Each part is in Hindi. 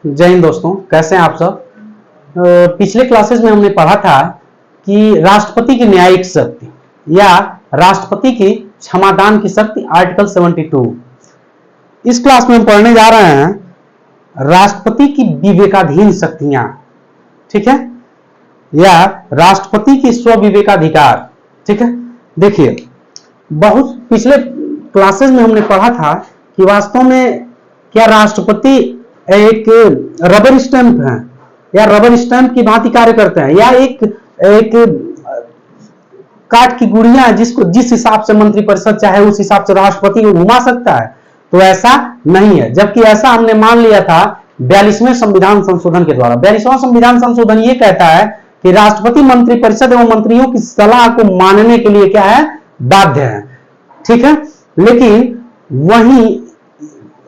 जय हिंद दोस्तों, कैसे हैं आप सब। पिछले क्लासेस में हमने पढ़ा था कि राष्ट्रपति की न्यायिक शक्ति या राष्ट्रपति की क्षमादान की शक्ति आर्टिकल 72। इस क्लास में हम पढ़ने जा रहे हैं राष्ट्रपति की विवेकाधीन शक्तियां, ठीक है, या राष्ट्रपति की स्व-विवेकाधिकार। ठीक है, देखिए बहुत पिछले क्लासेस में हमने पढ़ा था कि वास्तव में क्या राष्ट्रपति एक रबर स्टैंप है या रबर स्टैंप की भांति कार्य करते हैं, या एक काठ की गुड़िया है जिसको जिस हिसाब से मंत्रिपरिषद चाहे उस हिसाब से राष्ट्रपति को घुमा सकता है। तो ऐसा नहीं है, जबकि ऐसा हमने मान लिया था 42वें संविधान संशोधन के द्वारा। 42वां संविधान संशोधन ये कहता है कि राष्ट्रपति मंत्रिपरिषद एवं मंत्रियों की सलाह को मानने के लिए क्या है, बाध्य है। ठीक है, लेकिन वहीं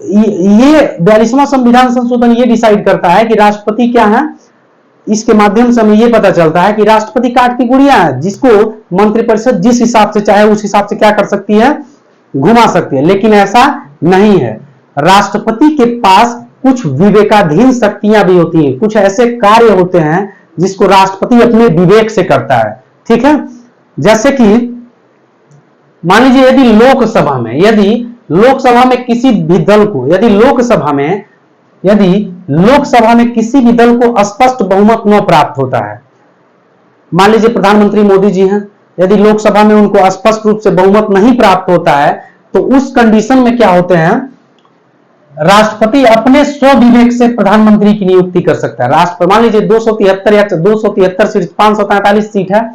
ये 42वां संविधान संशोधन ये डिसाइड करता है कि राष्ट्रपति क्या है, इसके माध्यम से हमें ये पता चलता है कि राष्ट्रपति काठ की गुड़िया है जिसको मंत्रिपरिषद जिस हिसाब से चाहे उस हिसाब से क्या कर सकती है, घुमा सकती है। लेकिन ऐसा नहीं है, राष्ट्रपति के पास कुछ विवेकाधीन शक्तियां भी होती हैं, कुछ ऐसे कार्य होते हैं जिसको राष्ट्रपति अपने विवेक से करता है। ठीक है, जैसे कि मान लीजिए यदि लोकसभा में किसी भी दल को यदि लोकसभा में किसी भी दल को स्पष्ट बहुमत न प्राप्त होता है, मान लीजिए प्रधानमंत्री मोदी जी हैं, यदि लोकसभा में उनको स्पष्ट रूप से बहुमत नहीं प्राप्त होता है तो उस कंडीशन में क्या होते हैं, राष्ट्रपति अपने स्वविवेक से प्रधानमंत्री की नियुक्ति कर सकता है। राष्ट्रपति मान लीजिए 273 या 273 सीट 543 सीट है,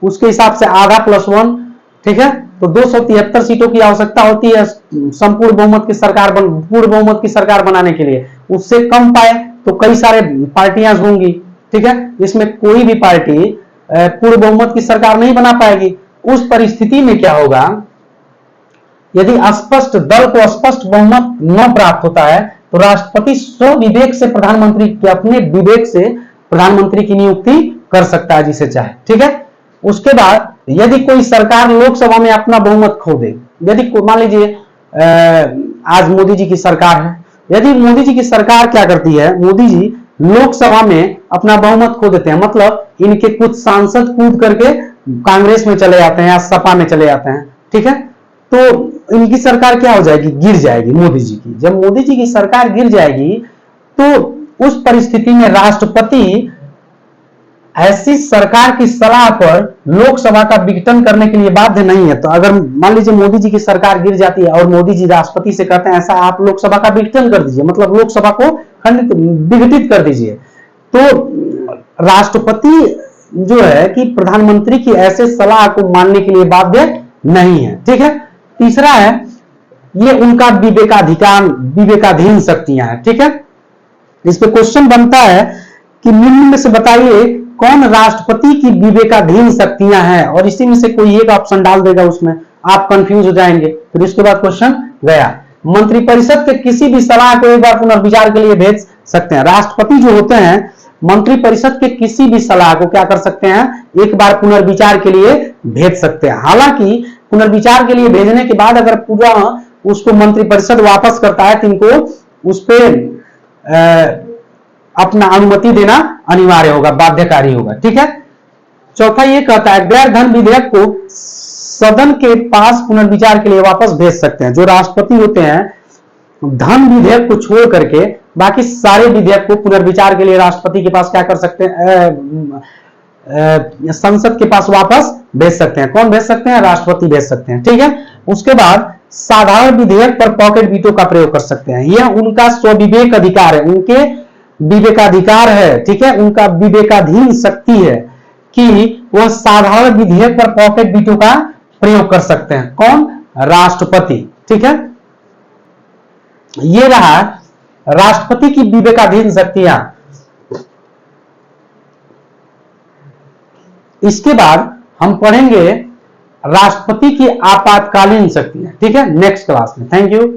उसके हिसाब से आधा प्लस 1, ठीक है, तो 273 सीटों की आवश्यकता होती है संपूर्ण बहुमत की सरकार पूर्ण बहुमत की सरकार बनाने के लिए। उससे कम पाए तो कई सारे पार्टियां होंगी, ठीक है, इसमें कोई भी पार्टी पूर्ण बहुमत की सरकार नहीं बना पाएगी। उस परिस्थिति में क्या होगा, यदि दल को स्पष्ट बहुमत न प्राप्त होता है तो राष्ट्रपति स्वविवेक से प्रधानमंत्री के अपने विवेक से प्रधानमंत्री की नियुक्ति कर सकता है जिसे चाहे। ठीक है, उसके बाद यदि कोई सरकार लोकसभा में अपना बहुमत खो दे, यदि मान लीजिए आज मोदी जी की सरकार है, यदि मोदी जी की सरकार क्या करती है, मोदी जी लोकसभा में अपना बहुमत खो देते हैं, मतलब इनके कुछ सांसद कूद करके कांग्रेस में चले जाते हैं या सपा में चले जाते हैं, ठीक है, तो इनकी सरकार क्या हो जाएगी, गिर जाएगी मोदी जी की। जब मोदी जी की सरकार गिर जाएगी तो उस परिस्थिति में राष्ट्रपति ऐसी सरकार की सलाह पर लोकसभा का विघटन करने के लिए बाध्य नहीं है। तो अगर मान लीजिए मोदी जी की सरकार गिर जाती है और मोदी जी राष्ट्रपति से कहते हैं ऐसा आप लोकसभा का विघटन कर दीजिए, मतलब लोकसभा को विघटित कर दीजिए, तो राष्ट्रपति जो है कि प्रधानमंत्री की ऐसे सलाह को मानने के लिए बाध्य नहीं है। ठीक है, तीसरा है ये उनका विवेकाधीन शक्तियां हैं। ठीक है, इस पे क्वेश्चन बनता है कि निम्न में से बताइए कौन राष्ट्रपति की विवेकाधीन शक्तियां हैं, और इसी में से कोई एक ऑप्शन डाल देगा, उसमें आप कंफ्यूज हो जाएंगे। फिर इसके बाद क्वेश्चन गया, मंत्रिपरिषद के किसी भी सलाह को एक बार पुनर्विचार के लिए भेज सकते हैं। राष्ट्रपति जो होते हैं मंत्रिपरिषद के किसी भी सलाह को क्या कर सकते हैं, एक बार पुनर्विचार के लिए भेज सकते हैं। हालांकि पुनर्विचार के लिए भेजने के बाद अगर पूरा उसको मंत्रिपरिषद वापस करता है तो इनको उस पर अपना अनुमति देना अनिवार्य होगा, बाध्यकारी होगा। ठीक है, चौथा ये कहता है गैर धन विधेयक को सदन के पास पुनर्विचार के लिए वापस भेज सकते हैं। जो राष्ट्रपति होते हैं धन विधेयक को छोड़ करके बाकी सारे विधेयक को पुनर्विचार के लिए राष्ट्रपति के पास क्या कर सकते हैं, संसद के पास वापस भेज सकते हैं। कौन भेज सकते हैं, राष्ट्रपति भेज सकते हैं। ठीक है, उसके बाद साधारण विधेयक पर पॉकेट वीटो का प्रयोग कर सकते हैं। यह उनका स्वविवेक अधिकार है, उनके विवेकाधिकार है। ठीक है, उनका विवेकाधीन शक्ति है कि वह साधारण विधेयक पर पॉकेट वीटो का प्रयोग कर सकते हैं। कौन, राष्ट्रपति। ठीक है, ये रहा राष्ट्रपति की विवेकाधीन शक्तियां। इसके बाद हम पढ़ेंगे राष्ट्रपति की आपातकालीन शक्तियां। ठीक है, नेक्स्ट क्लास में। Thank you.